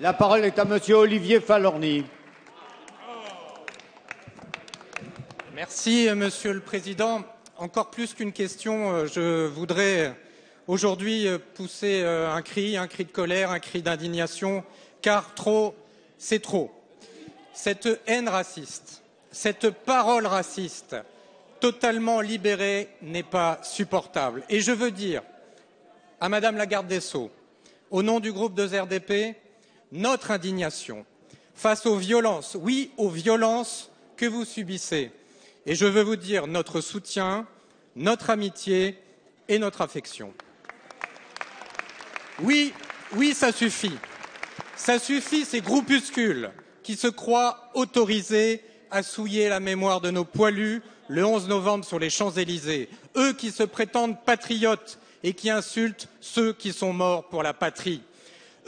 La parole est à Monsieur Olivier Falorni. Merci, Monsieur le Président. Encore plus qu'une question, je voudrais aujourd'hui pousser un cri de colère, un cri d'indignation, car trop, c'est trop. Cette haine raciste, cette parole raciste, totalement libérée, n'est pas supportable. Et je veux dire à Madame la garde des Sceaux, au nom du groupe 2RDP, notre indignation face aux violences, oui, aux violences que vous subissez. Et je veux vous dire notre soutien, notre amitié et notre affection. Oui, ça suffit. Ça suffit, ces groupuscules qui se croient autorisés à souiller la mémoire de nos poilus le 11 novembre sur les Champs-Élysées. Eux qui se prétendent patriotes et qui insultent ceux qui sont morts pour la patrie.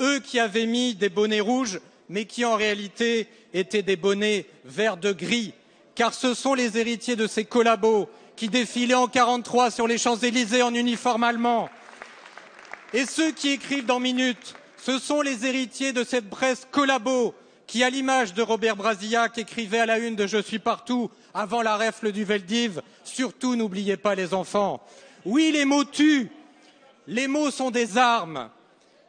Eux qui avaient mis des bonnets rouges, mais qui en réalité étaient des bonnets verts de gris, car ce sont les héritiers de ces collabos qui défilaient en 1943 sur les Champs-Élysées en uniforme allemand. Et ceux qui écrivent dans Minute, ce sont les héritiers de cette presse collabo qui, à l'image de Robert Brasillac, écrivait à la une de Je suis partout avant la rafle du Veldiv, surtout n'oubliez pas les enfants. Oui, les mots tuent, les mots sont des armes.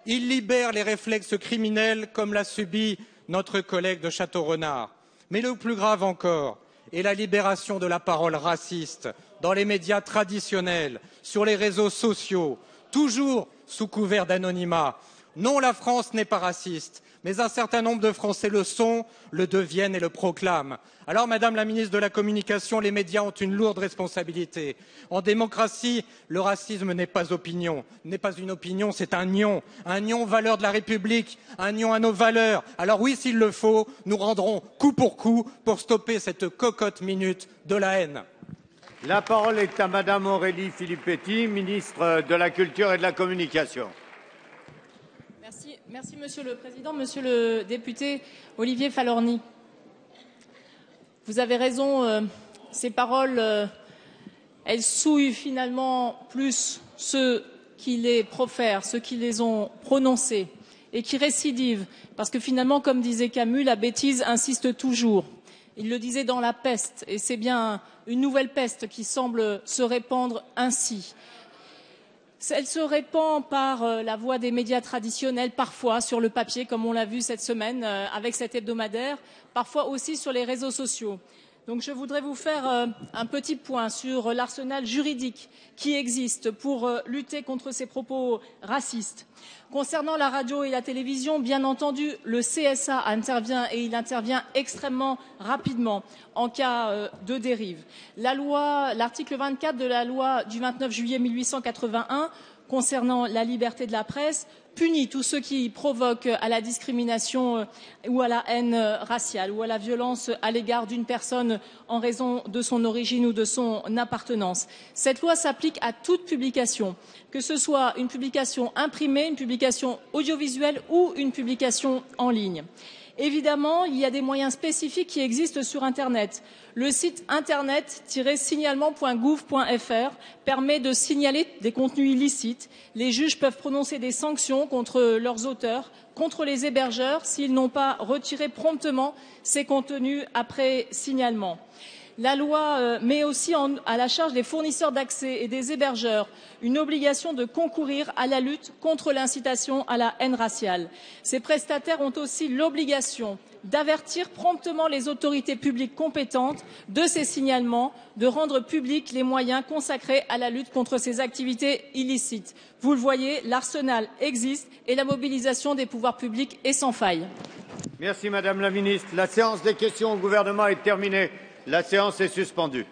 Ils libèrent les réflexes criminels comme l'a subi notre collègue de Château-Renard. Mais le plus grave encore est la libération de la parole raciste dans les médias traditionnels, sur les réseaux sociaux, toujours sous couvert d'anonymat. Non, la France n'est pas raciste, mais un certain nombre de Français le sont, le deviennent et le proclament. Alors, Madame la ministre de la Communication, les médias ont une lourde responsabilité. En démocratie, le racisme n'est pas une opinion, c'est un nion aux valeurs de la République, un nion à nos valeurs. Alors oui, s'il le faut, nous rendrons coup pour stopper cette cocotte minute de la haine. La parole est à Madame Aurélie Filippetti, ministre de la Culture et de la Communication. Merci Monsieur le Président, Monsieur le député Olivier Falorni. Vous avez raison, ces paroles, elles souillent finalement plus ceux qui les profèrent, ceux qui les ont prononcées et qui récidivent. Parce que finalement, comme disait Camus, la bêtise insiste toujours. Il le disait dans La Peste, et c'est bien une nouvelle peste qui semble se répandre ainsi. Elle se répand par la voie des médias traditionnels, parfois sur le papier, comme on l'a vu cette semaine avec cet hebdomadaire, parfois aussi sur les réseaux sociaux. Donc je voudrais vous faire un petit point sur l'arsenal juridique qui existe pour lutter contre ces propos racistes. Concernant la radio et la télévision, bien entendu, le CSA intervient et il intervient extrêmement rapidement en cas de dérive. L'article 24 de la loi du 29 juillet 1881 concernant la liberté de la presse punit tous ceux qui provoquent à la discrimination ou à la haine raciale ou à la violence à l'égard d'une personne en raison de son origine ou de son appartenance. Cette loi s'applique à toute publication, que ce soit une publication imprimée, une publication audiovisuelle ou une publication en ligne. Évidemment, il y a des moyens spécifiques qui existent sur Internet. Le site internet-signalement.gouv.fr permet de signaler des contenus illicites. Les juges peuvent prononcer des sanctions contre leurs auteurs, contre les hébergeurs, s'ils n'ont pas retiré promptement ces contenus après signalement. La loi met aussi à la charge des fournisseurs d'accès et des hébergeurs une obligation de concourir à la lutte contre l'incitation à la haine raciale. Ces prestataires ont aussi l'obligation d'avertir promptement les autorités publiques compétentes de ces signalements, de rendre publics les moyens consacrés à la lutte contre ces activités illicites. Vous le voyez, l'arsenal existe et la mobilisation des pouvoirs publics est sans faille. Merci Madame la Ministre. La séance des questions au gouvernement est terminée. La séance est suspendue.